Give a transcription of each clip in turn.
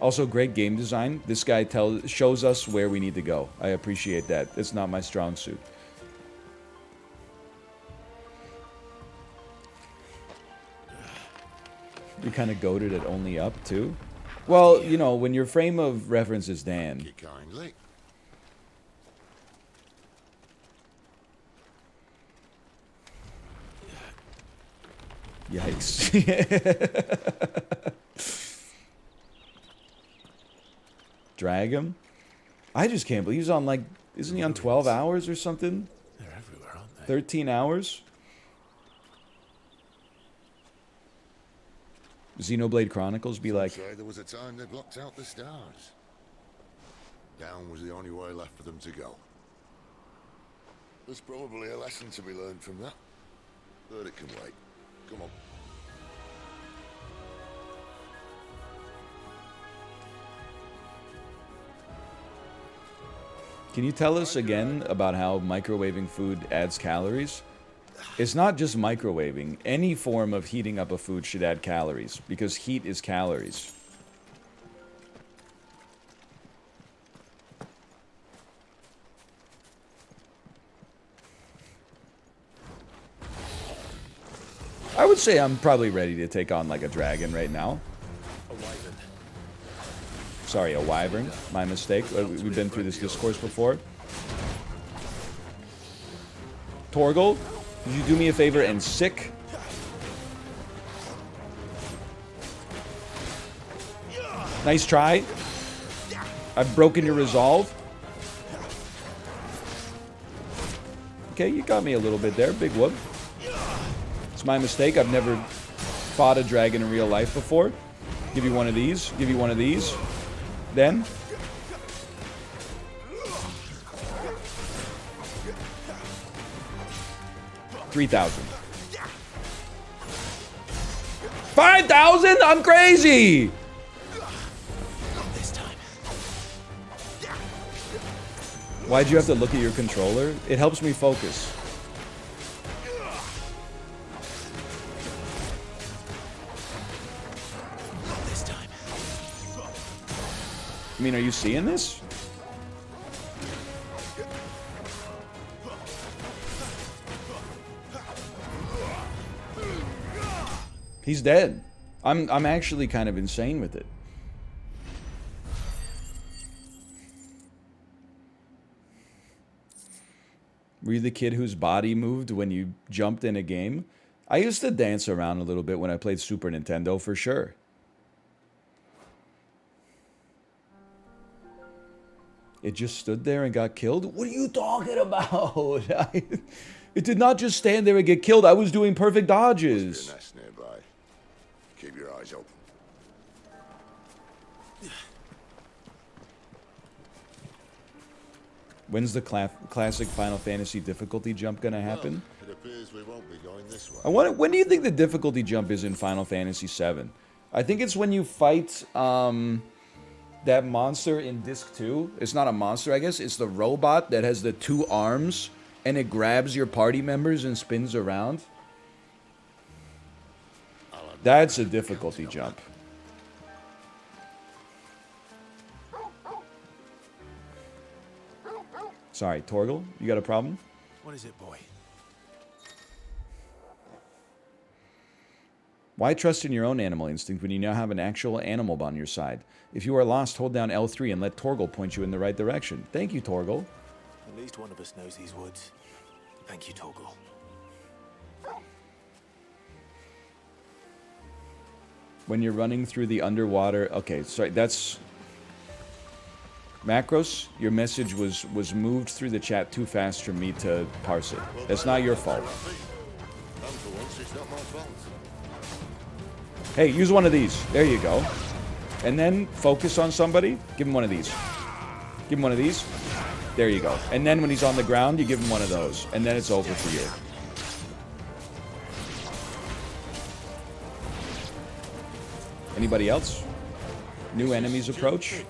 Also, great game design. This guy shows us where we need to go. I appreciate that. It's not my strong suit. You're kind of goated at only up, too? Well, you know, when your frame of reference is Dan. Yikes. Drag him? I just can't believe he's on, like, isn't he on 12 hours or something? They're everywhere, aren't they? 13 hours? Xenoblade Chronicles be like... Say there was a time they blocked out the stars. Down was the only way left for them to go. There's probably a lesson to be learned from that. But it can wait. Come on. Can you tell us again about how microwaving food adds calories? It's not just microwaving. Any form of heating up a food should add calories, because heat is calories. I would say I'm probably ready to take on, like, a dragon right now. A wyvern. Sorry, a wyvern. My mistake. We've been through this discourse before. Torgal, could you do me a favor and sick? Nice try. I've broken your resolve. Okay, you got me a little bit there. Big whoop. It's my mistake. I've never fought a dragon in real life before. Give you one of these. Give you one of these. Then. $3,000. $5,000? I'm crazy! This time. Why'd you have to look at your controller? It helps me focus. This time. I mean, are you seeing this? He's dead. I'm actually kind of insane with it. Were you the kid whose body moved when you jumped in a game? I used to dance around a little bit when I played Super Nintendo, for sure. It just stood there and got killed? What are you talking about? It did not just stand there and get killed. I was doing perfect dodges. Must be a nest nearby. Keep your eyes open. When's the classic Final Fantasy difficulty jump gonna happen? Well, it appears we won't be going this way. When do you think the difficulty jump is in Final Fantasy VII? I think it's when you fight that monster in Disc 2. It's not a monster, I guess. It's the robot that has the 2 arms, and it grabs your party members and spins around. That's a difficulty jump. Sorry, Torgal, you got a problem? What is it, boy? Why trust in your own animal instinct when you now have an actual animal on your side? If you are lost, hold down L3 and let Torgal point you in the right direction. Thank you, Torgal. At least one of us knows these woods. Thank you, Torgal. When you're running through the underwater... Okay, sorry, that's... Macros, your message was moved through the chat too fast for me to parse it. That's not your fault. Hey, use one of these. There you go. And then focus on somebody. Give him one of these. Give him one of these. There you go. And then when he's on the ground, you give him one of those. And then it's over for you. Anybody else? New enemies approach?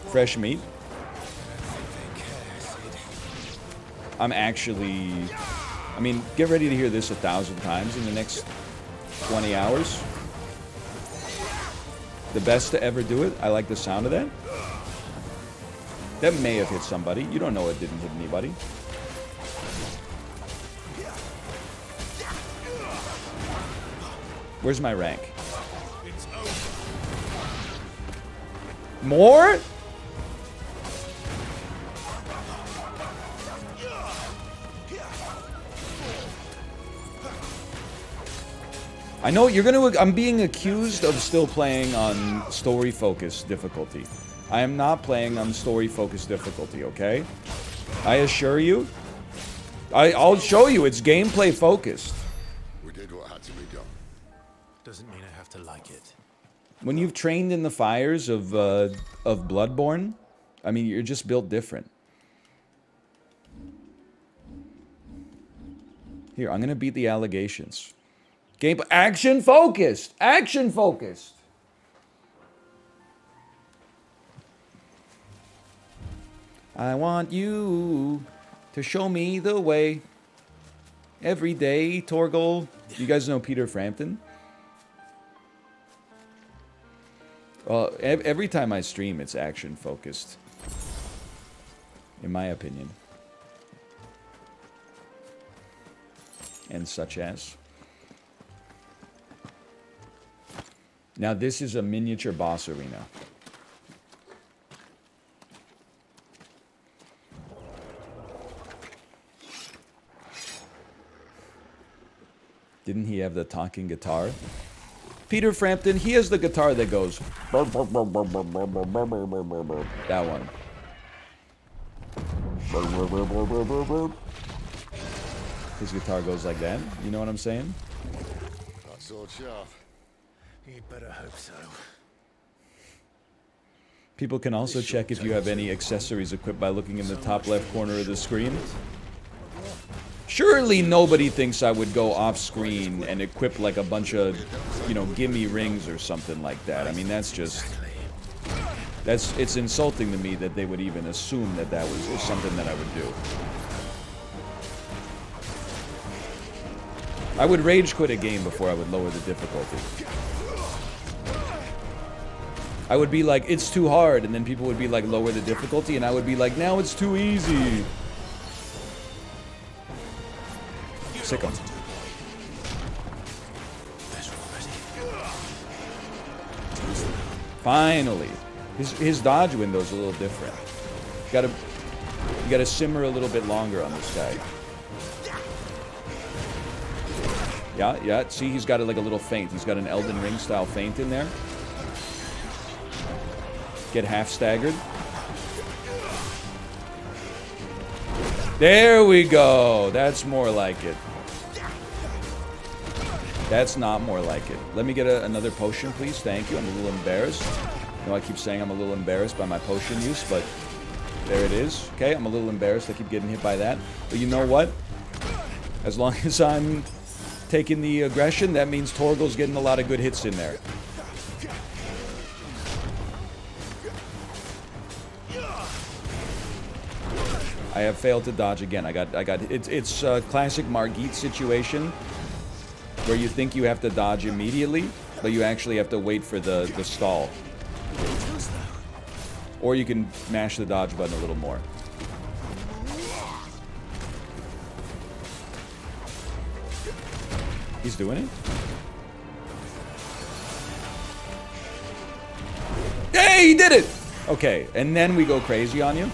Fresh meat? I'm actually... I mean, get ready to hear this 1,000 times in the next 20 hours. The best to ever do it. I like the sound of that. That may have hit somebody. You don't know it didn't hit anybody. Where's my rank? More? I know you're gonna... I'm being accused of still playing on story-focused difficulty. I am not playing on story-focused difficulty, okay? I assure you. I'll show you, it's gameplay-focused. We did what had to be done. Doesn't mean I have to like it. When you've trained in the fires of Bloodborne, I mean, you're just built different. Here, I'm gonna beat the allegations. Game action focused! Action focused! I want you to show me the way. Every day, Torgal. You guys know Peter Frampton? Well, every time I stream, it's action focused. In my opinion. And such as. Now this is a miniature boss arena. Didn't he have the talking guitar? Peter Frampton, he has the guitar that goes... That one. His guitar goes like that. You know what I'm saying? That sword sharp. You'd better hope so. People can also check if you have any accessories equipped by looking in the top left corner of the screen. Surely nobody thinks I would go off screen and equip like a bunch of, you know, gimme rings or something like that. I mean, that's just... it's insulting to me that they would even assume that that was something that I would do. I would rage quit a game before I would lower the difficulty. I would be like, it's too hard, and then people would be like, lower the difficulty, and I would be like, now it's too easy. Sick 'em. Finally. His dodge window's a little different. You gotta simmer a little bit longer on this guy. Yeah, see, he's got like a little feint. He's got an Elden Ring style feint in there. Get half staggered. There we go. That's more like it. That's not more like it. Let me get another potion, please. Thank you. I'm a little embarrassed. I know I keep saying I'm a little embarrassed by my potion use, but there it is. Okay, I'm a little embarrassed. I keep getting hit by that. But you know what? As long as I'm taking the aggression, that means Torgal's getting a lot of good hits in there. I have failed to dodge again. It's a classic Margit situation where you think you have to dodge immediately, but you actually have to wait for the stall. Or you can mash the dodge button a little more. He's doing it? Hey, he did it! Okay, and then we go crazy on you.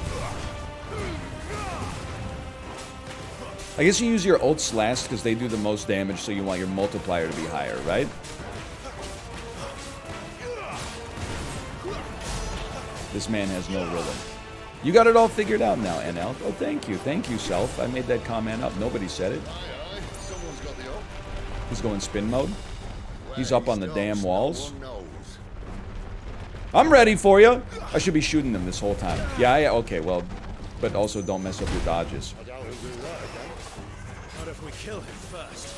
I guess you use your ults last because they do the most damage, so you want your multiplier to be higher, right? This man has no rhythm. You got it all figured out now, NL. Oh, thank you. Thank you, Self. I made that comment up. Nobody said it. Someone's got the up. He's going spin mode. He's up on the damn walls. I'm ready for you. I should be shooting them this whole time. Yeah, okay, well, but also don't mess up your dodges. I doubt he'll do that again. What if we kill him first?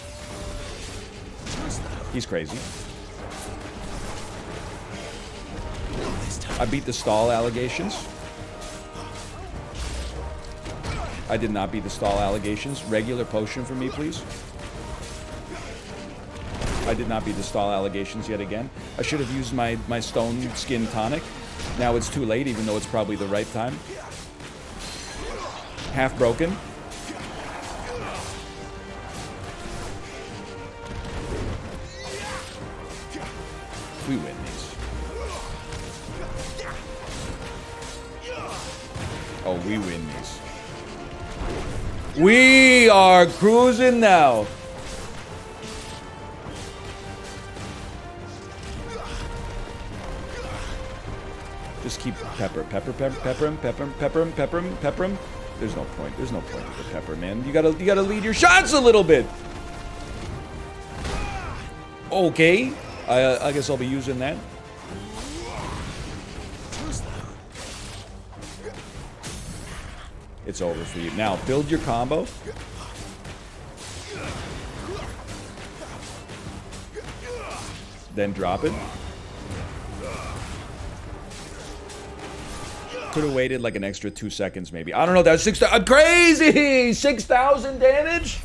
He's crazy. I beat the stall allegations. I did not beat the stall allegations. Regular potion for me, please. I did not beat the stall allegations yet again. I should have used my stone skin tonic. Now it's too late, even though it's probably the right time. Half broken. We win these. Oh, we win these. We are cruising now. Just keep pepper him. There's no point. There's no point with the pepper, man. You gotta lead your shots a little bit. Okay. I guess I'll be using that. It's over for you. Now, build your combo. Then drop it. Could have waited like an extra 2 seconds, maybe. I don't know. That's 6,000. Crazy! 6,000 damage?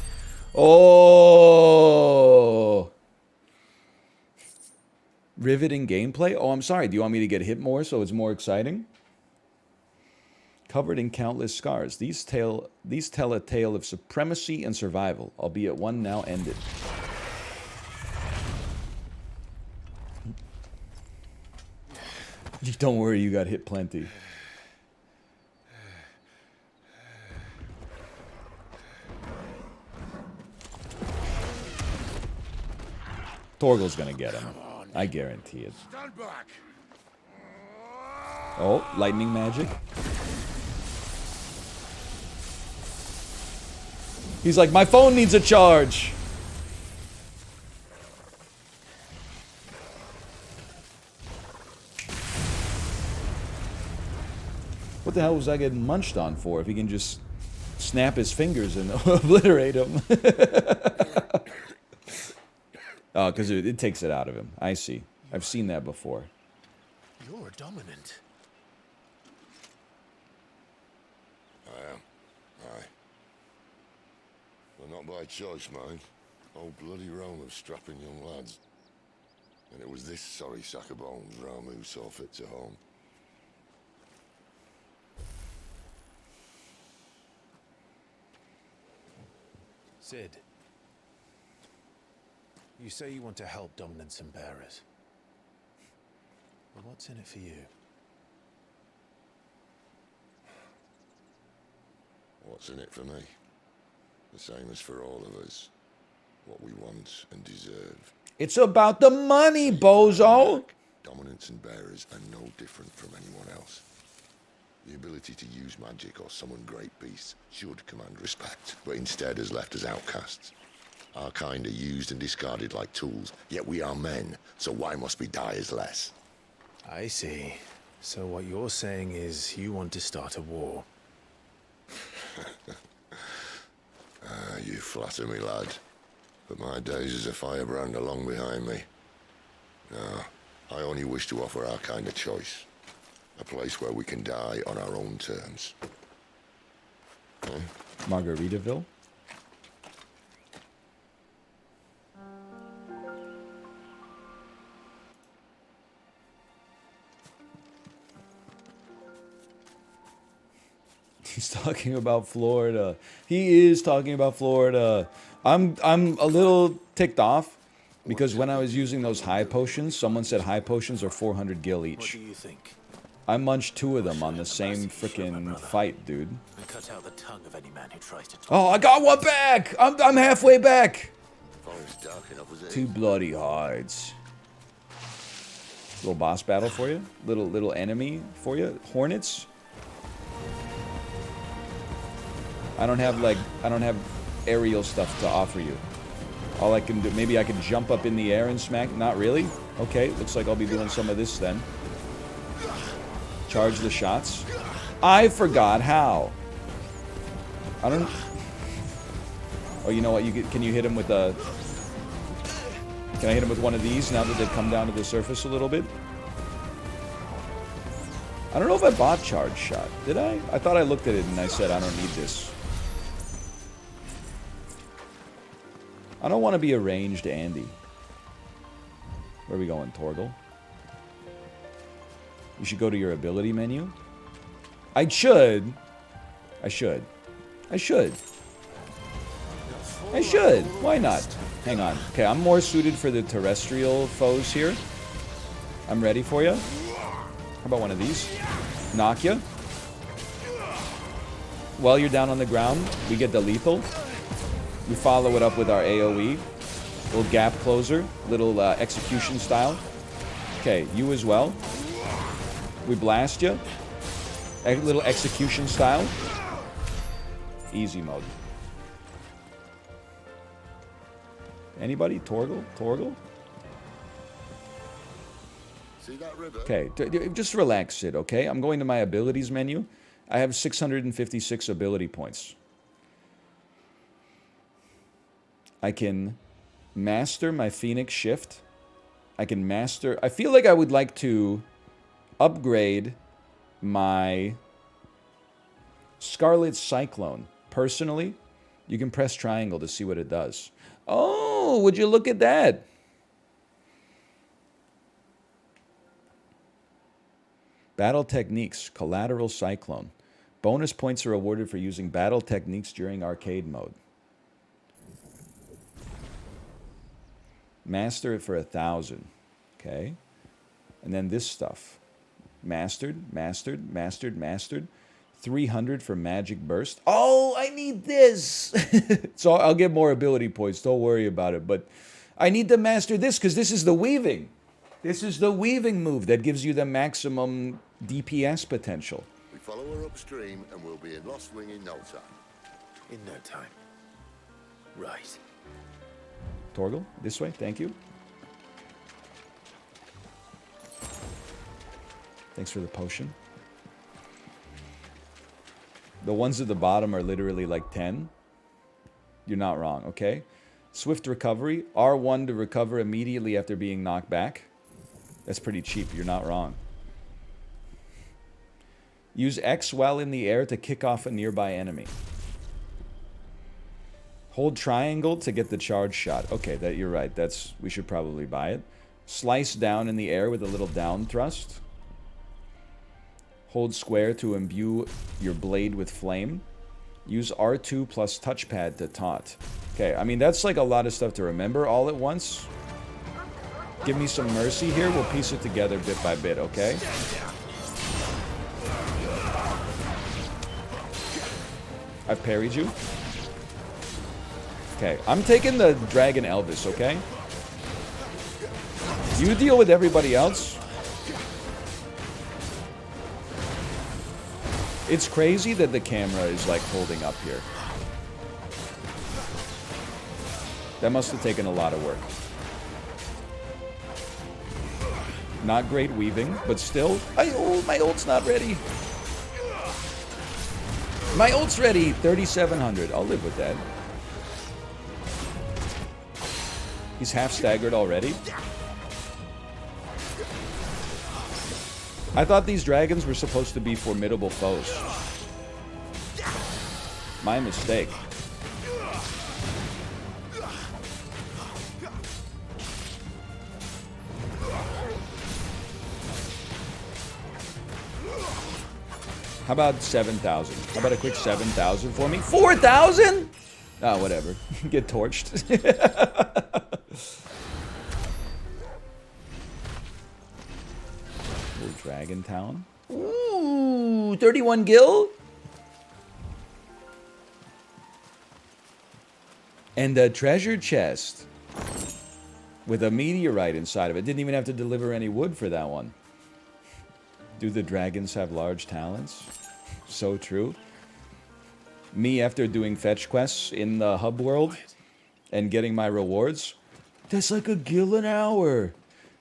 Oh. Riveting gameplay? Oh, I'm sorry. Do you want me to get hit more so it's more exciting? Covered in countless scars. These tell a tale of supremacy and survival, albeit one now ended. Don't worry, you got hit plenty. Torgal's gonna get him. I guarantee it. Stand back. Oh, lightning magic. He's like, my phone needs a charge. What the hell was I getting munched on for if he can just snap his fingers and obliterate him? Oh, because it takes it out of him. I see. I've seen that before. You're dominant. I am. Aye. But not by choice, mind. Old bloody realm of strapping young lads. And it was this sorry sack of bones Ramu saw fit to home. Sid, you say you want to help dominants and bearers. Well, what's in it for you? What's in it for me? The same as for all of us. What we want and deserve. It's about the money, bozo! Dominants and bearers are no different from anyone else. The ability to use magic or summon great beasts should command respect, but instead has left us outcasts. Our kind are used and discarded like tools, yet we are men, so why must we die as less? I see. So what you're saying is you want to start a war. You flatter me, lad. But my days as a firebrand are long behind me. No, I only wish to offer our kind a choice. A place where we can die on our own terms. Huh? Margaritaville? He's talking about Florida. He is talking about Florida. I'm a little ticked off because when I was using those high potions, someone said high potions are 400 gil What each. do you think? I munched 2 of them on the same freaking fight, dude. And cut out the tongue of any man who tries to talk. Oh, I got one back! I'm halfway back! Forest dark enough as it 2 bloody hides. Little boss battle for you. Little enemy for you. Hornets. I don't have aerial stuff to offer you. All I can do, maybe I can jump up in the air and smack. Not really. Okay, looks like I'll be doing some of this then. Charge the shots. I forgot how. I don't. Oh, you know what? Can you hit him with a? Can I hit him with one of these now that they've come down to the surface a little bit? I don't know if I bought charge shot. Did I? I thought I looked at it and I said I don't need this. I don't want to be a ranged Andy. Where are we going, Torgal? You should go to your ability menu. I should. Why not? Hang on. Okay, I'm more suited for the terrestrial foes here. I'm ready for you. How about one of these? Knock ya. While you're down on the ground, we get the lethal. We follow it up with our AoE. Little gap closer. Little execution style. Okay, you as well. We blast you. A little execution style. Easy mode. Anybody? Torgal? See that river? Okay, just relax, Sid, okay? I'm going to my abilities menu. I have 656 ability points. I can master my Phoenix Shift. I can master... I feel like I would like to upgrade my Scarlet Cyclone. Personally, you can press triangle to see what it does. Oh, would you look at that? Battle Techniques, Collateral Cyclone. Bonus points are awarded for using battle techniques during arcade mode. Master it for 1,000. Okay. And then this stuff. Mastered. 300 for Magic Burst. Oh, I need this! So I'll get more ability points. Don't worry about it. But I need to master this because this is the weaving. This is the weaving move that gives you the maximum DPS potential. We follow her upstream and we'll be in Lostwing in no time. In no time. Right. Torgal, this way. Thank you. Thanks for the potion. The ones at the bottom are literally like 10. You're not wrong, okay? Swift recovery. R1 to recover immediately after being knocked back. That's pretty cheap. You're not wrong. Use X while in the air to kick off a nearby enemy. Hold triangle to get the charge shot. Okay, that you're right. We should probably buy it. Slice down in the air with a little down thrust. Hold square to imbue your blade with flame. Use R2 plus touchpad to taunt. Okay, I mean, that's like a lot of stuff to remember all at once. Give me some mercy here. We'll piece it together bit by bit, okay? I've parried you. Okay, I'm taking the Dragon Elvis, okay? You deal with everybody else. It's crazy that the camera is like holding up here. That must have taken a lot of work. Not great weaving, but still. My ult's not ready. My ult's ready. 3,700. I'll live with that. He's half staggered already. I thought these dragons were supposed to be formidable foes. My mistake. How about 7,000? How about a quick 7,000 for me? 4,000? Oh, whatever. Get torched. Little dragon talon. Ooh, 31 gil? And a treasure chest. With a meteorite inside of it. Didn't even have to deliver any wood for that one. Do the dragons have large talents? So true. Me, after doing fetch quests in the hub world and getting my rewards, that's like a gil an hour.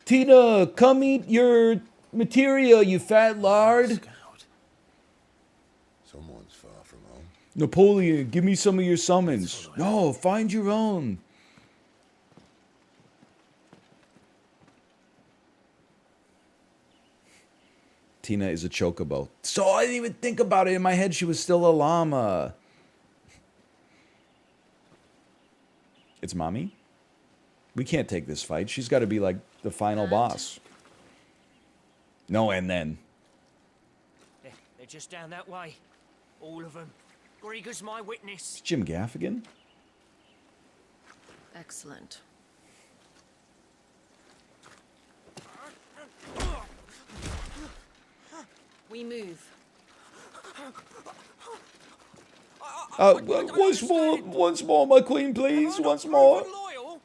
Tina, come eat your materia, you fat lard. Scout. Someone's far from home. Napoleon, give me some of your summons. No, find your own. Tina is a chocobo. So I didn't even think about it. In my head, she was still a llama. It's mommy? We can't take this fight. She's got to be like the final boss. No, and then. just down that way. All of them. Grieger's my witness. Jim Gaffigan? Excellent. We move. Once more, my queen, please. Once more. Loyal?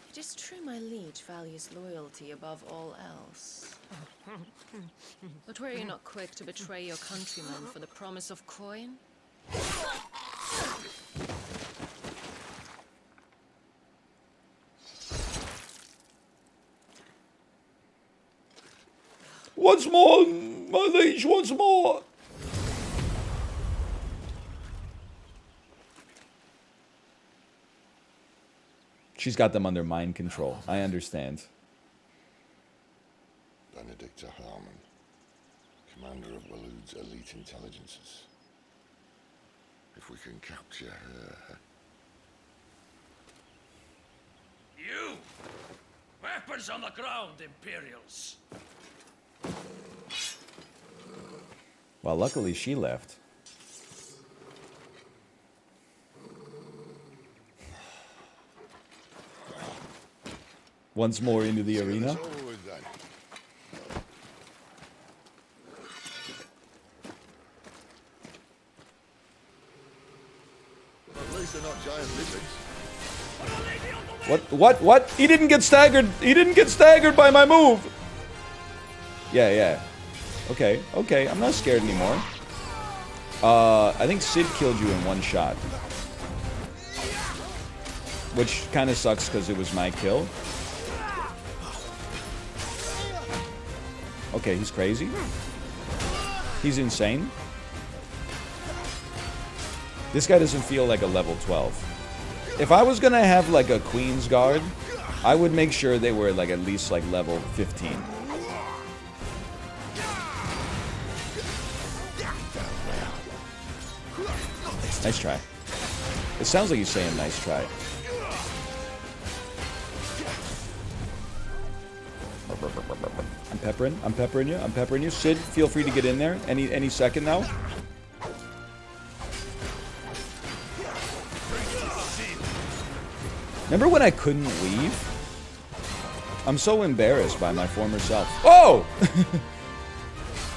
It is true my liege values loyalty above all else. But were you not quick to betray your countrymen for the promise of coin? Once more, my liege, once more. She's got them under mind control. I understand. Benedicta Harmon, commander of Waloed's elite intelligences. If we can capture her... You! Weapons on the ground, Imperials! Well, luckily she left. Once more into the arena. It's over with then. At least they're not giant lizards. What? He didn't get staggered. He didn't get staggered by my move. Yeah. Okay. I'm not scared anymore. I think Sid killed you in one shot. Which kind of sucks because it was my kill. Okay, he's crazy. He's insane. This guy doesn't feel like a level 12. If I was gonna have like a Queen's Guard, I would make sure they were like at least like level 15. Nice try. It sounds like he's saying nice try. I'm peppering you. Sid, feel free to get in there any second now. Remember when I couldn't leave? I'm so embarrassed by my former self. Oh!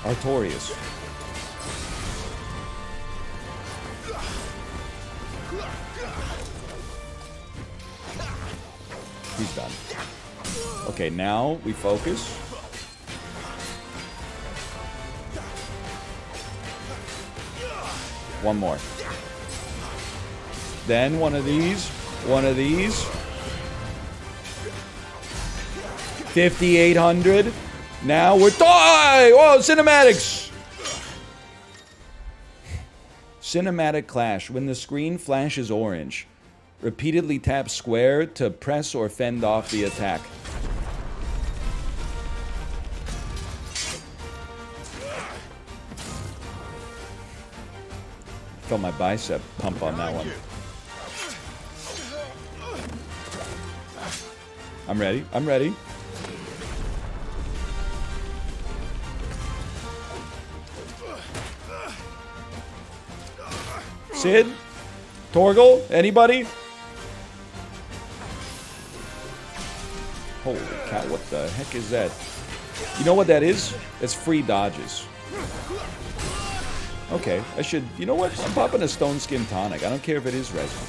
Artorias. He's done. Okay, now we focus. One more. Then one of these. 5,800. Now we're... Oh, cinematics! Cinematic clash. When the screen flashes orange, repeatedly tap square to press or fend off the attack. Felt my bicep pump on that one. I'm ready. Sid? Torgal? Anybody? Holy cow, what the heck is that? You know what that is? It's free dodges. Okay, I should... You know what? I'm popping a Stone Skin Tonic. I don't care if it is resin.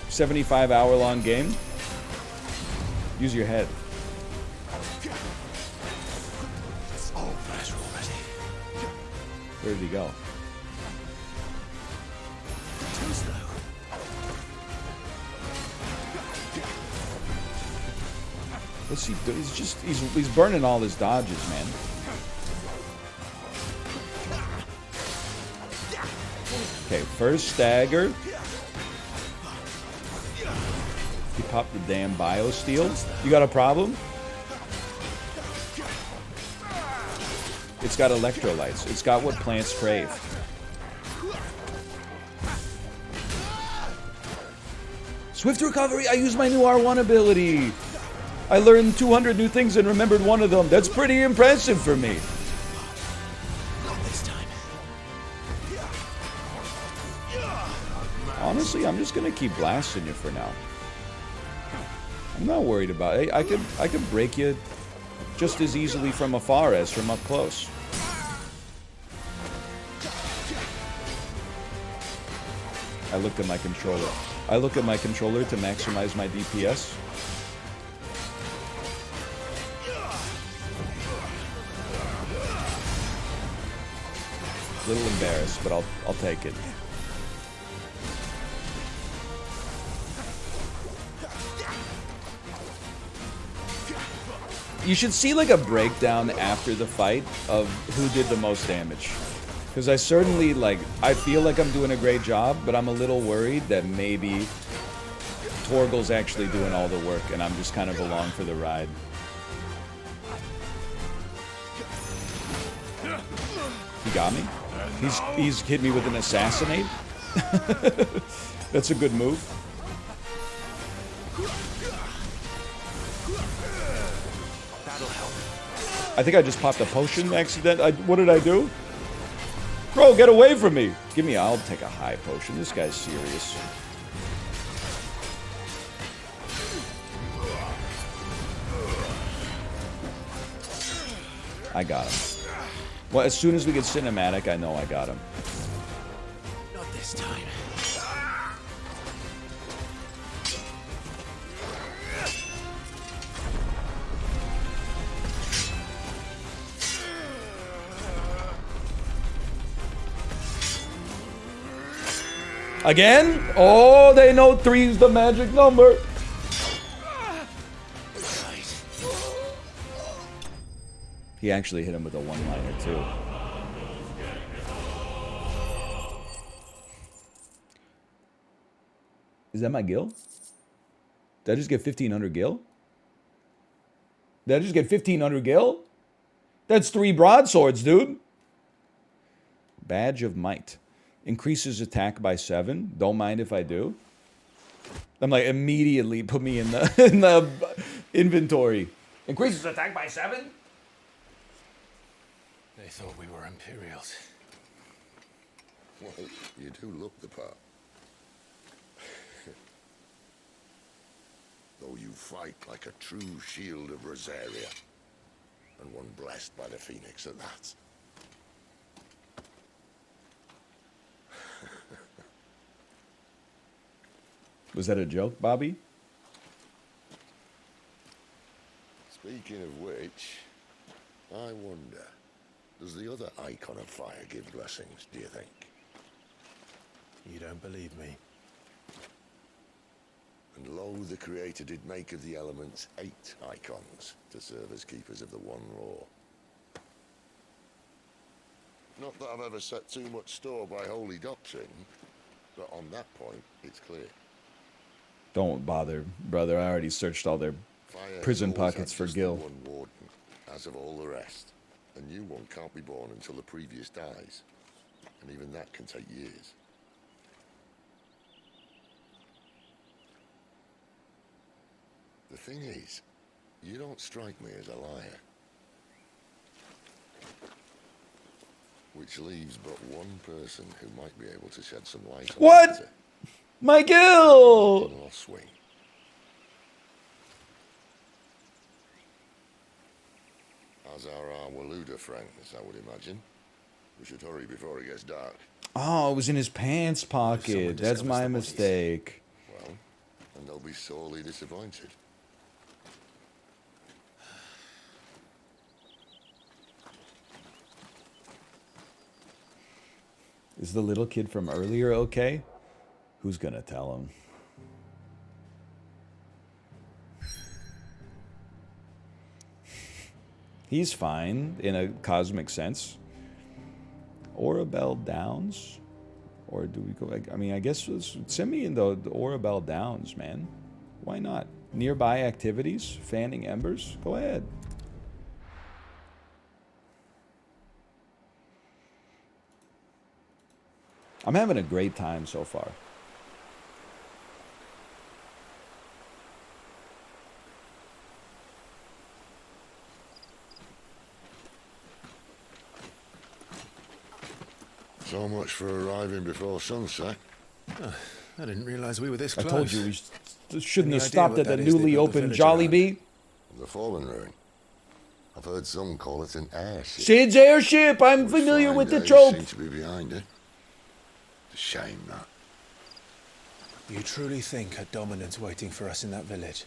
75-hour-long game. Use your head. Where did he go? What's he doing? He's burning all his dodges, man. Okay, first stagger. He popped the damn Biosteel. You got a problem? It's got electrolytes. It's got what plants crave. Swift recovery. I used my new R1 ability. I learned 200 new things and remembered one of them. That's pretty impressive for me. Not this time. Honestly, I'm just gonna keep blasting you for now. I'm not worried about it. I could break you just as easily from afar as from up close. I looked at my controller. I look at my controller to maximize my DPS. Little embarrassed, but I'll take it. You should see like a breakdown after the fight of who did the most damage. Because I certainly, like, I feel like I'm doing a great job, but I'm a little worried that maybe Torgal's actually doing all the work and I'm just kind of along for the ride. He got me? He's hit me with an assassinate? That's a good move. That'll help. I think I just popped a potion accident. What did I do? Bro, get away from me! Give me, I'll take a high potion. This guy's serious. I got him. Well, as soon as we get cinematic, I know I got him. Not this time. Again? Oh, they know 3's the magic number. He actually hit him with a one-liner, too. Is that my gil? Did I just get 1,500 gil? Did I just get 1,500 gil? That's 3 broadswords, dude. Badge of Might. Increases attack by 7. Don't mind if I do. I'm like, immediately put me in the inventory. Increases attack by 7? They thought we were Imperials. Well, you do look the part. Though you fight like a true shield of Rosaria. And one blessed by the Phoenix at that. Was that a joke, Bobby? Speaking of which, I wonder, does the other icon of fire give blessings, do you think? You don't believe me? And lo, the Creator did make of the elements 8 icons to serve as keepers of the One Law. Not that I've ever set too much store by holy doctrine, but on that point, it's clear. Don't bother, brother. I already searched all their Fire prison has always pockets had for just gil. the one warden, as of all the rest. A new one can't be born until the previous dies, and even that can take years. The thing is, you don't strike me as a liar. Which leaves but one person who might be able to shed some light on What? the matter. My gil! In Lostwing. As are our Waluda friends, I would imagine. We should hurry before it gets dark. Oh, it was in his pants someone pocket. That's discovers my the bodies. mistake. Well, and they'll be sorely disappointed. Is the little kid from earlier okay? Who's gonna tell him? He's fine in a cosmic sense. Orabelle Downs? Or do we go... I mean, I guess send me in the Orabelle Downs, man. Why not? Nearby activities? Fanning embers? Go ahead. I'm having a great time so far. So much for arriving before sunset. I didn't realize we were this I close. told you we shouldn't Any have idea stopped what at the that is they newly built the opened village around? Jollibee. The fallen ruin. I've heard some call it an airship. Sid's airship! I'm Would familiar find with the they trope! seem to be behind it. It's a shame, that. You truly think a dominant's waiting for us in that village?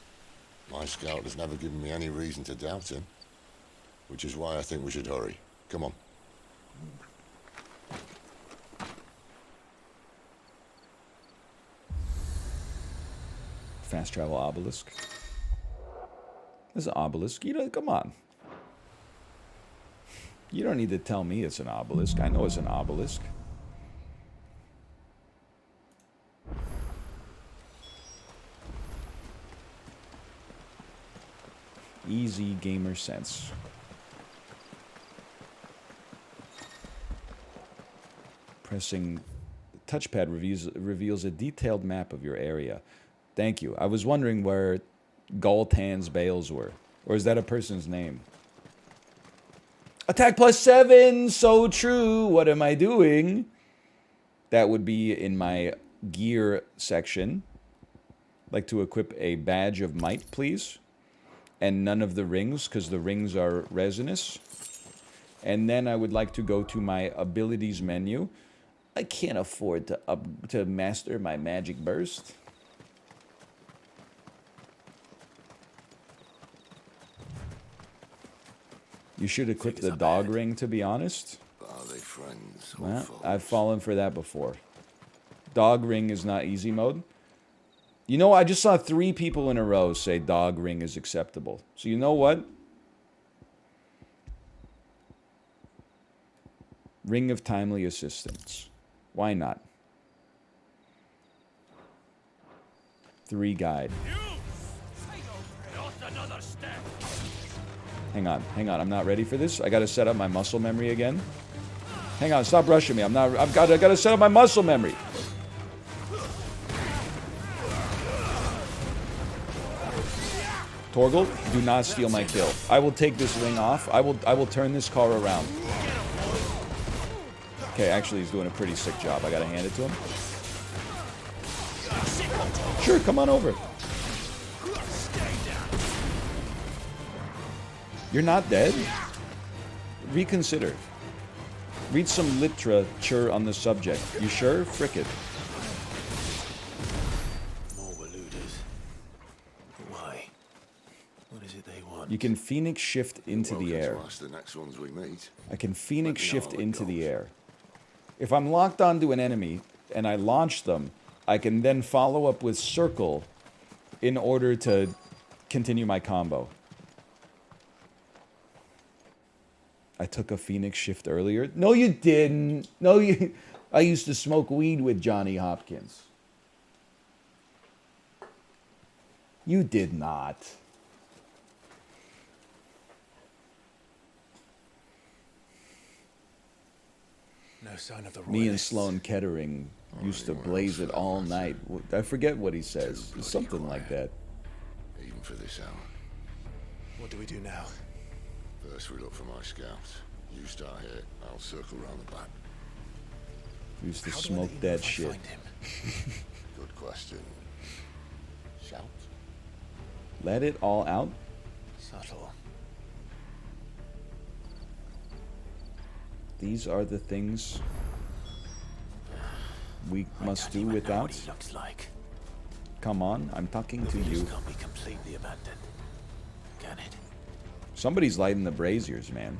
My scout has never given me any reason to doubt him. Which is why I think we should hurry. Come on. Fast travel obelisk. There's an obelisk. You know, come on. You don't need to tell me it's an obelisk. I know it's an obelisk. Easy gamer sense. Pressing touchpad reveals a detailed map of your area. Thank you. I was wondering where Galtan's Bales were. Or is that a person's name? Attack +7! So true! What am I doing? That would be in my gear section. Like to equip a badge of might, please. And none of the rings, because the rings are resinous. And then I would like to go to my abilities menu. I can't afford to master my magic burst. You should equip the dog ring, to be honest. Are they friends or Well, foes? I've fallen for that before. Dog ring is not easy mode. You know, I just saw 3 people in a row say dog ring is acceptable. So you know what? Ring of timely assistance. Why not? 3 guide. Hang on, I'm not ready for this. I gotta set up my muscle memory again. Hang on, stop rushing me. I gotta set up my muscle memory. Torgal, do not steal my kill. I will take this wing off. I will turn this car around. Okay, actually he's doing a pretty sick job. I gotta hand it to him. Sure, come on over. You're not dead? Reconsider. Read some literature on the subject. You sure? Frick it. More eluders. Why? What is it they want? You can Phoenix shift into the Welcome air. to us, the next ones we meet. I can Phoenix Let me know shift how it into the goes. air. If I'm locked onto an enemy and I launch them, I can then follow up with circle in order to continue my combo. I took a Phoenix shift earlier. No, you didn't. No, you. I used to smoke weed with Johnny Hopkins. You did not. No sign of the Me and royalists. Sloan Kettering used to blaze it all night. I forget what he says. It's something like that. Even for this hour. What do we do now? First we look for my scouts. You start here, I'll circle round the back. Used to How do I smoke let you know that if I shit. find him? Good question. Shout? Let it all out. Subtle. These are the things we must Can't do even know without. what he looks like. Come on, I'm talking The to village you. can't be completely abandoned, can it? Somebody's lighting the braziers, man.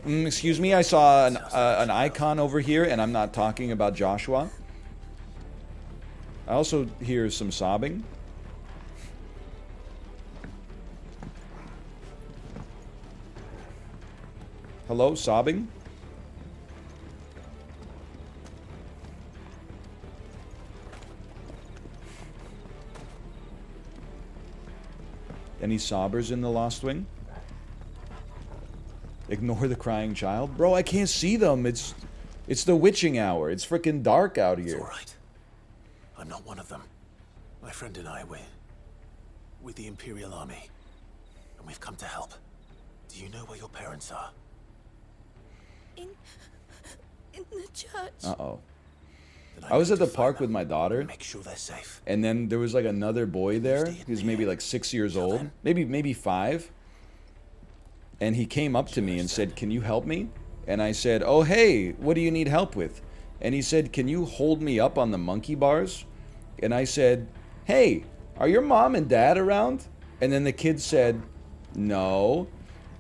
Excuse me, I saw an icon over here, and I'm not talking about Joshua. I also hear some sobbing. Hello, sobbing? Any sobbers in the Lostwing? Ignore the crying child? Bro, I can't see them. It's the witching hour. It's freaking dark out It's here. all right. I'm not one of them. My friend and I, we're with the Imperial Army. And we've come to help. Do you know where your parents are? In the church. Uh-oh. Then I was need at the to find park them. with my daughter, Make sure they're safe. and then there was like another boy there. Stay in He was there. maybe like 6 years Till old, then. maybe 5. And he came up to me and said, "Can you help me?" And I said, "Oh, hey, what do you need help with?" And he said, "Can you hold me up on the monkey bars?" And I said, "Hey, are your mom and dad around?" And then the kid said, "No."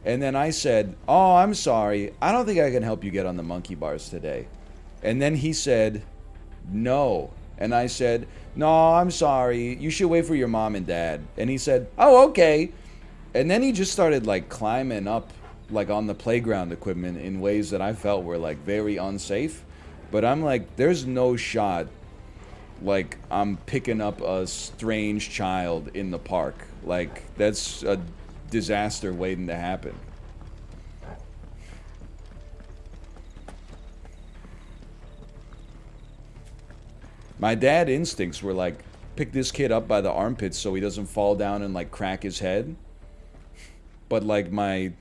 And then I said, "Oh, I'm sorry. I don't think I can help you get on the monkey bars today." And then he said, "No." And I said, "No, I'm sorry. You should wait for your mom and dad." And he said, "Oh, okay." And then he just started like climbing up like on the playground equipment in ways that I felt were like very unsafe. But I'm like, there's no shot like I'm picking up a strange child in the park. Like that's a disaster waiting to happen. My dad instincts were like, pick this kid up by the armpits so he doesn't fall down and like crack his head. But like my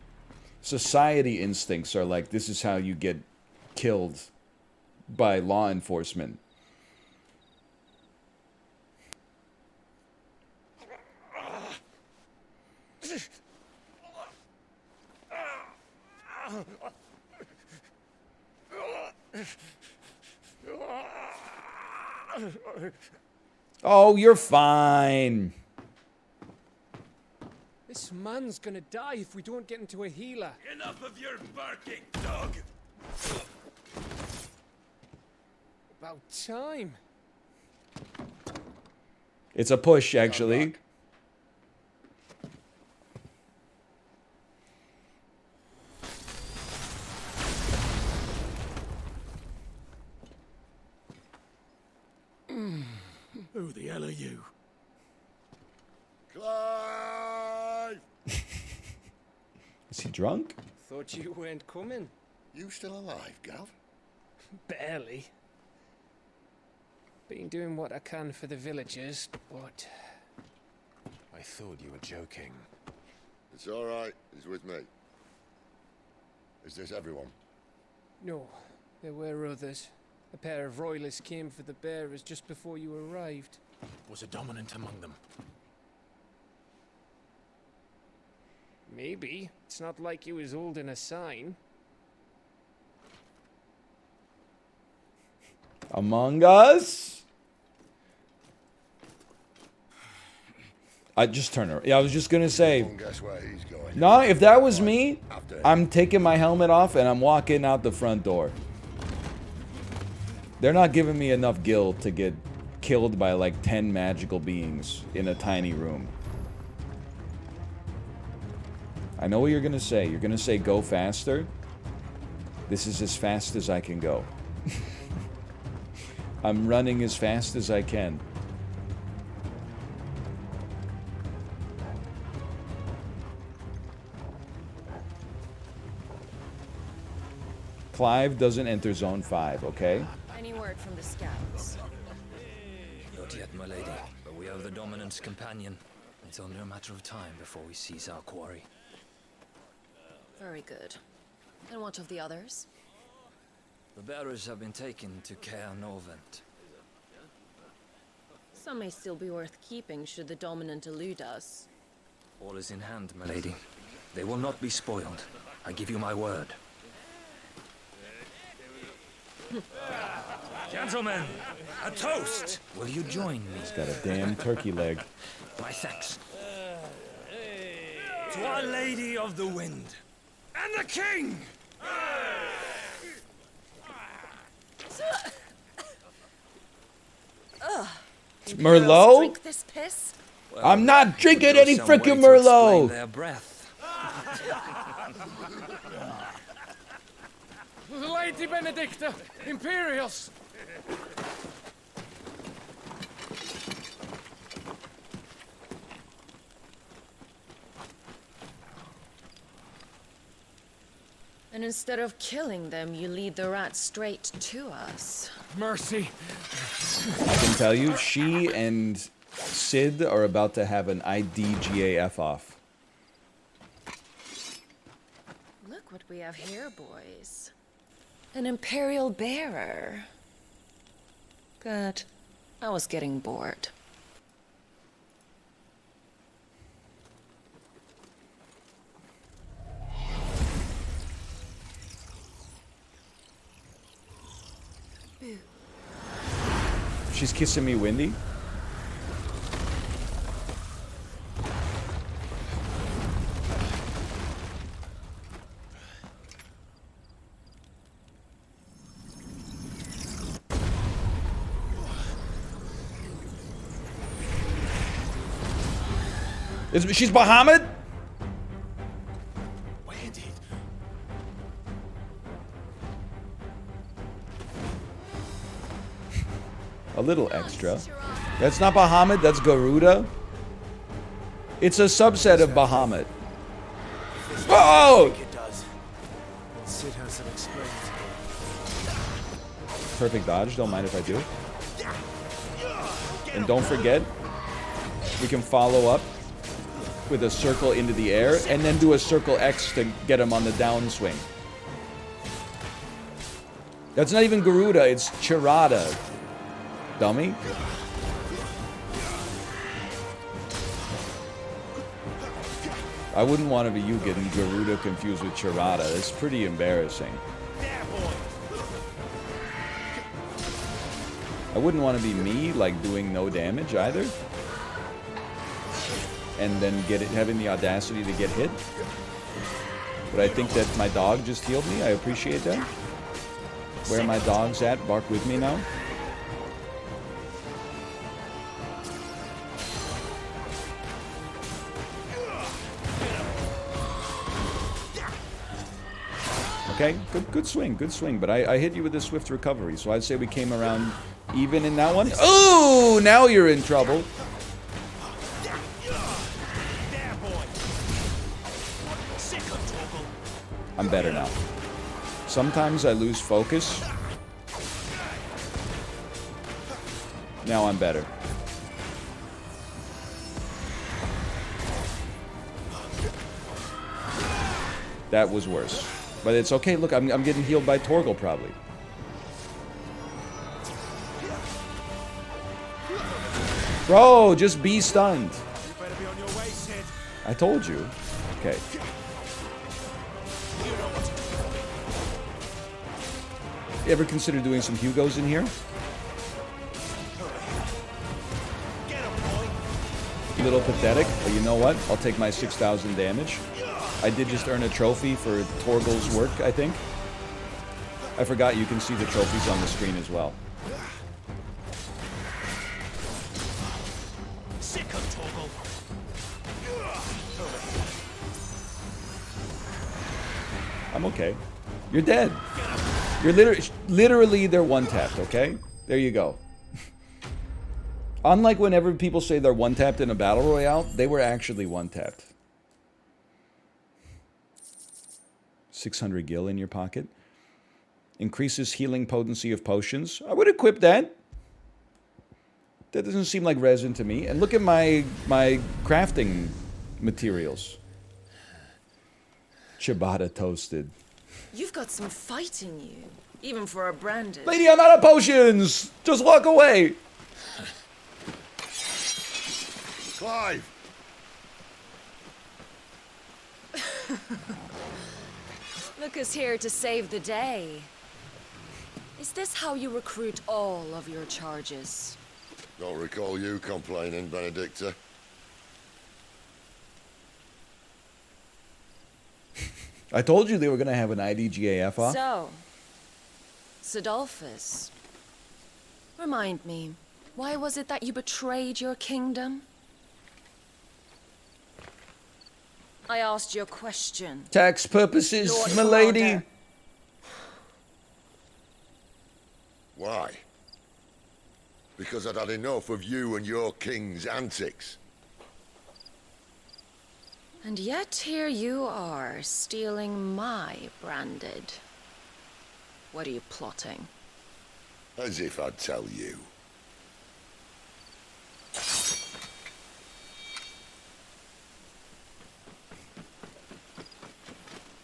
society instincts are like, this is how you get killed by law enforcement. Oh, you're fine. This man's gonna die if we don't get into a healer. Enough of your barking, dog! About time. It's a push, actually. Who the hell are you? Clive! Is he drunk? Thought you weren't coming. You still alive, Gav? Barely. Been doing what I can for the villagers, but I thought you were joking. It's all right. He's with me. Is this everyone? no, there were others. A pair of royalists came for the bearers just before you arrived. Was a dominant among them? Maybe. It's not like he was holding a sign. Among Us? I just turned her. Yeah, I was just gonna say. Don't guess where he's going. No, if that was me, After I'm taking my helmet off and I'm walking out the front door. They're not giving me enough gil to get killed by like 10 magical beings in a tiny room. I know what you're gonna say. You're gonna say go faster. This is as fast as I can go. I'm running as fast as I can. Clive doesn't enter zone 5, okay? Any word from the scouts? Not yet, my lady, but we have the Dominant's companion. It's only a matter of time before we seize our quarry. Very good. And what of the others? The bearers have been taken to Caer Novent. Some may still be worth keeping should the dominant elude us. All is in hand, my lady. They will not be spoiled. I give you my word. Gentlemen, a toast! Will you join me? He's got a damn turkey leg. My thanks. To Our Lady of the Wind and the King! Merlot? Drink this piss? I'm not drinking We'll go any some way frickin' to explain Merlot! their breath. Lady Benedicta! Imperials! And instead of killing them, you lead the rats straight to us. Mercy! I can tell you, she and Sid are about to have an IDGAF off. Look what we have here, boys. An Imperial bearer. Good. I was getting bored. She's kissing me, Windy. She's Bahamut? Where did? A little extra. That's not Bahamut, that's Garuda. It's a subset of Bahamut. Oh! It does. Sid has some explained. Perfect dodge, don't mind if I do. And don't forget, we can follow up with a circle into the air, and then do a circle X to get him on the downswing. That's not even Garuda, it's Chirata. Dummy. I wouldn't want to be you getting Garuda confused with Chirata. That's pretty embarrassing. I wouldn't want to be me, like, doing no damage either. And then having the audacity to get hit. But I think that my dog just healed me. I appreciate that. Where my dog's at, bark with me now. Okay, good swing, good swing. But I hit you with a swift recovery, so I'd say we came around even in that one. Oh, now you're in trouble. I'm better now. Sometimes I lose focus. Now I'm better. That was worse. But it's okay. Look, I'm getting healed by Torgal, probably. Bro, just be stunned. I told you. Okay. You ever consider doing some Hugos in here? A little pathetic, but you know what? I'll take my 6,000 damage. I did just earn a trophy for Torgal's work, I think. I forgot you can see the trophies on the screen as well. I'm okay. You're dead. You're literally they're one-tapped, okay? There you go. Unlike whenever people say they're one-tapped in a battle royale, they were actually one-tapped. 600 gil in your pocket. Increases healing potency of potions. I would equip that. That doesn't seem like resin to me. And look at my crafting materials. Ciabatta toasted. You've got some fight in you, even for a branded. Lady, I'm out of potions! Just walk away! Clive! Look who's here to save the day. Is this how you recruit all of your charges? Don't recall you complaining, Benedicta. I told you they were going to have an IDGAF off. So, Sidolphus, remind me, why was it that you betrayed your kingdom? I asked you a question. Tax purposes, Lord milady. Commander. Why? Because I'd had enough of you and your king's antics. And yet here you are, stealing my branded. What are you plotting? As if I'd tell you.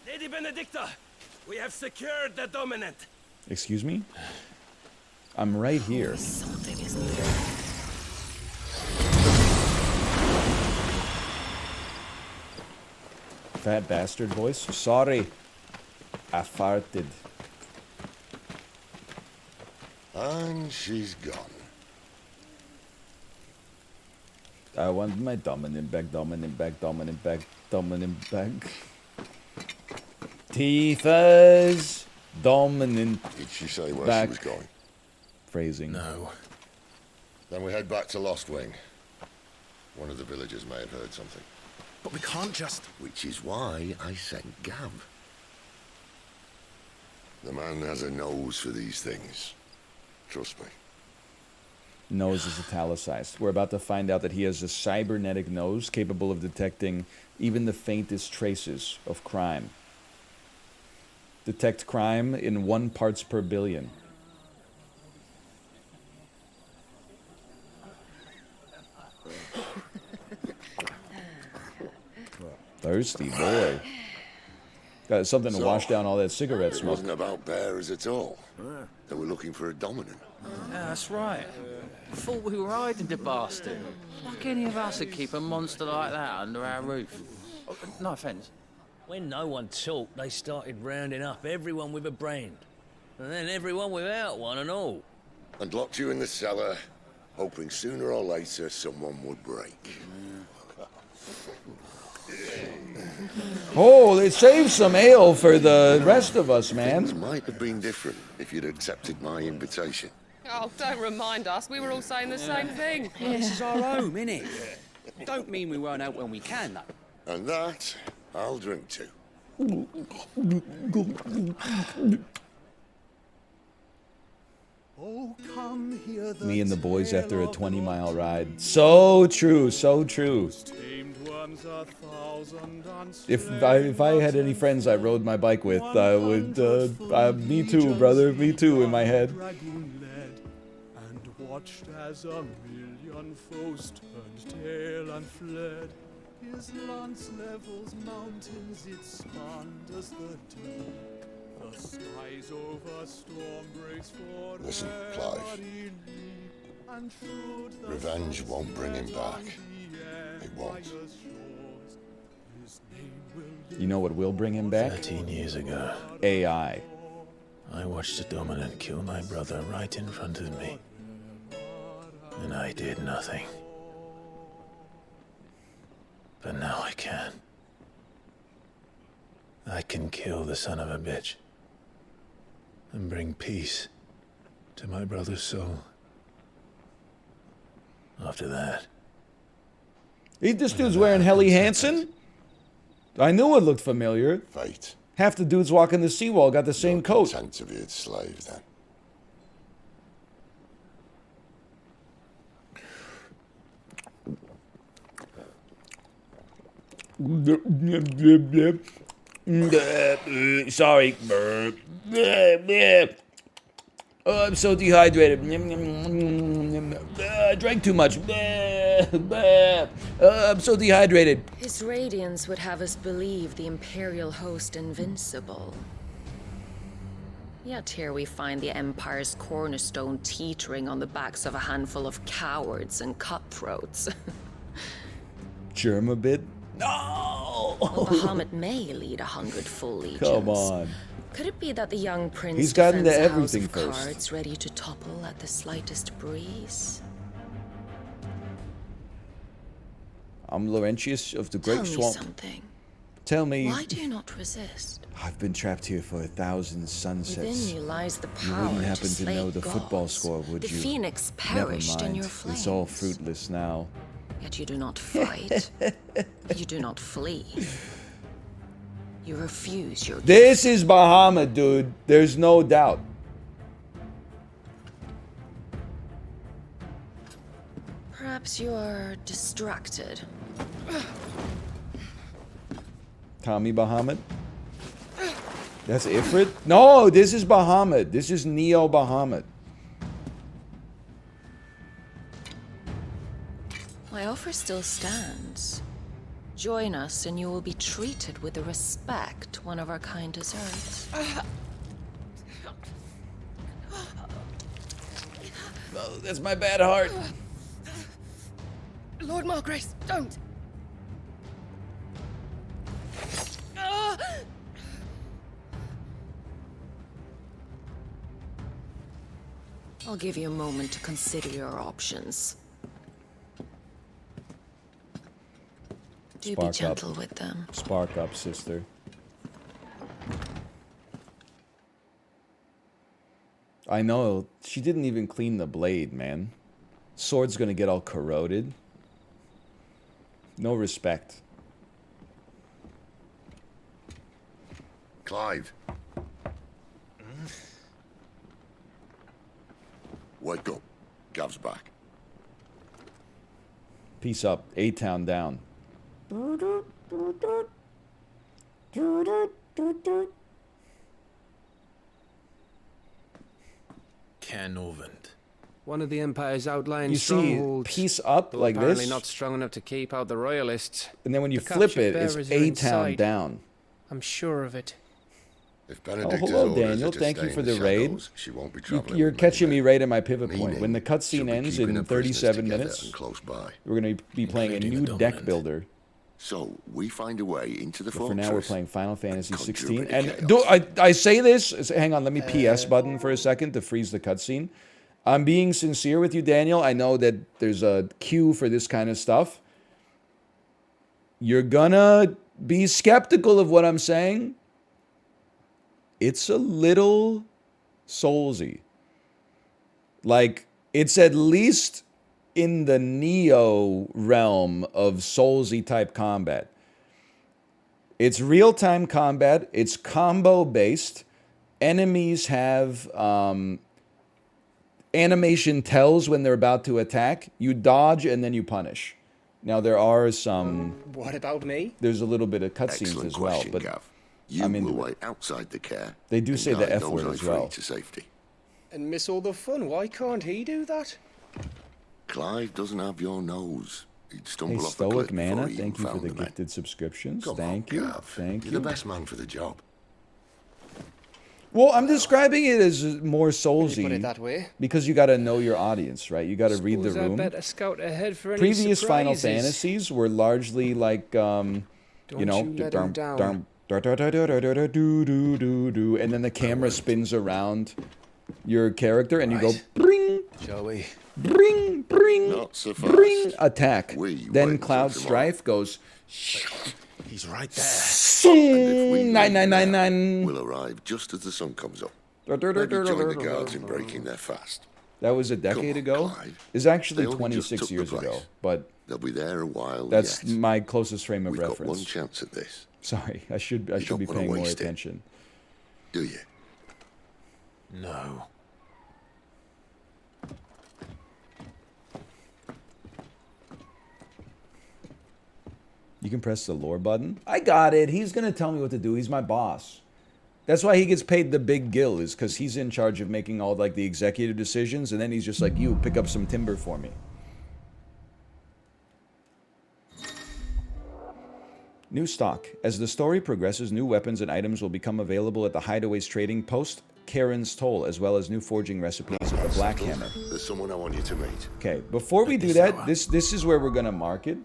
Lady Benedicta, we have secured the dominant. Excuse me? I'm right here. Something isn't there. Fat bastard voice. Sorry. I farted. And she's gone. I want my dominant back, dominant back, dominant back, dominant back. Tifa's dominant Did she say where back. she was going? Phrasing. No. Then we head back to Lostwing. One of the villagers may have heard something. But we can't just... Which is why I sent Gav. The man has a nose for these things. Trust me. Nose is italicized. We're about to find out that he has a cybernetic nose capable of detecting even the faintest traces of crime. Detect crime in 1 parts per billion. Thirsty boy. Got something to wash down all that cigarette It smoke. wasn't about bearers at all. They were looking for a dominant. Yeah, that's right. Thought we were hiding the bastard. Like any of us would keep a monster like that under our roof. Oh, no offence. When no one talked, they started rounding up everyone with a brain. And then everyone without one and all. And locked you in the cellar, hoping sooner or later someone would break. Oh, they saved some ale for the rest of us, Things man. might have been different if you'd accepted my invitation. Oh, don't remind us. We were all saying the same thing. This is our home, innit? Don't mean we won't out when we can, though. And that, I'll drink to. Me and the boys after a 20-mile ride. So true, so true. If I had any friends I rode my bike with, I would, me too, brother, me too, in my head. And watched as a million foes turned tail and fled. His lance levels mountains, it spanned as the deep. The skies over storm breaks for Listen, Clive. Revenge won't bring him back. It won't. You know what will bring him back? 13 years ago, AI. I watched a dominant kill my brother right in front of me. And I did nothing. But now I can. I can kill the son of a bitch. And bring peace to my brother's soul. After that... This dude's wearing Helly Hansen? I knew it looked familiar. Fate. Half the dudes walking the seawall got the same coat. Content to be its slave, then. Sorry. Oh, I'm so dehydrated. I drank too much. I'm so dehydrated. His radiance would have us believe the Imperial host invincible. Yet here we find the Empire's cornerstone teetering on the backs of a handful of cowards and cutthroats. Germ a bit? No! Well, Bahamut may lead 100 full legions. Come on. Could it be that the young prince He's gotten to defends a house everything of first. cards ready to topple at the slightest breeze? I'm Laurentius of the Great Tell me Swamp. something. Tell me. Why do you not resist? I've been trapped here for 1,000 sunsets. Within you lies the You power wouldn't to happen to slay know the gods. football score, would the you? phoenix Never perished in mind. your flames. It's all fruitless now. Yet you do not fight. You do not flee. You refuse your This is Bahamut, dude. There's no doubt. Perhaps you are distracted. Tommy Bahamut? That's Ifrit? No, this is Bahamut. This is Neo Bahamut. My offer still stands. Join us and you will be treated with the respect one of our kind deserves. Oh, that's my bad heart. Lord Margrace, don't! Ah! I'll give you a moment to consider your options. Do be gentle with them. Spark up, sister. I know. She didn't even clean the blade, man. Sword's gonna get all corroded. No respect. Clive. Wake up. Gav's back. Peace up. A-Town down. Canovant. One of the Empire's outlying You see, strongholds. peace up though like apparently this. not strong enough to keep out the royalists. And then when you The flip captured it, it's bearers are in A-Town sight. down. I'm sure of it. If Oh, Benedicta's hello, orders are Daniel. to Thank stay you for in the raid. shadows, she won't be traveling You're with catching many me men. right at my pivot point. Meaning When the she'll cutscene be ends keeping in her prisoners 37 together minutes, and close by. we're going to be playing a Including the new deck dominant. builder. So we find a way into the But for fortress. now, we're playing Final Fantasy conjure a 16. bit of And chaos. I say this. Hang on, let me PS button for a second to freeze the cutscene. I'm being sincere with you, Daniel. I know that there's a queue for this kind of stuff. You're gonna be skeptical of what I'm saying. It's a little Soulsy. Like, it's at least in the Neo realm of Soulsy type combat. It's real-time combat. It's combo-based. Enemies have animation tells when they're about to attack. You dodge and then you punish. Now, there are some... What about me? There's a little bit of cutscenes Excellent as well, question, but Gav. You I'm will into it. wait outside the care. They do and say the guide F those word I as free well. to safety. And miss all the fun. Why can't he do that? Clive doesn't have your nose. He'd Hey, stumble off the Stoic cliff Mana, before he even thank you for found the the men. gifted subscriptions. Come Thank on, you. Gav. Thank You're you. the best man for the job. Well, I'm describing it as more When you put it Soulsy that way. because you got to know your audience, right? You got to read the Suppose I room. better scout ahead for any Previous Final surprises. Fantasies were largely like, you know, you let 'em down. and then the camera spins around your character, and you go Right. bring, Shall we? bring, bring, Not so bring, fast. attack. We wait Then until Cloud tomorrow. Strife goes. He's right there. If we leave now, 99999. we'll arrive just as the sun comes up. Maybe join the guards in breaking their fast. That was a decade on, ago. Clive. It's actually They only just 26 took the years ago, place. but They'll be there a while that's yet. my closest frame of We've got reference. one chance at this. Sorry, I should be don't wanna paying more waste it. attention. Do you? No. You can press the lore button. I got it. He's gonna tell me what to do. He's my boss. That's why he gets paid the big gill, is because he's in charge of making all like the executive decisions, and then he's just like, you pick up some timber for me. New stock. As the story progresses, new weapons and items will become available at the Hideaways Trading Post, Karen's Toll, as well as new forging recipes at the Black Hammer. There's someone I want you to meet. Okay, before we do that, this is where we're gonna mark it.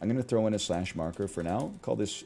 I'm gonna throw in a slash marker for now. Call this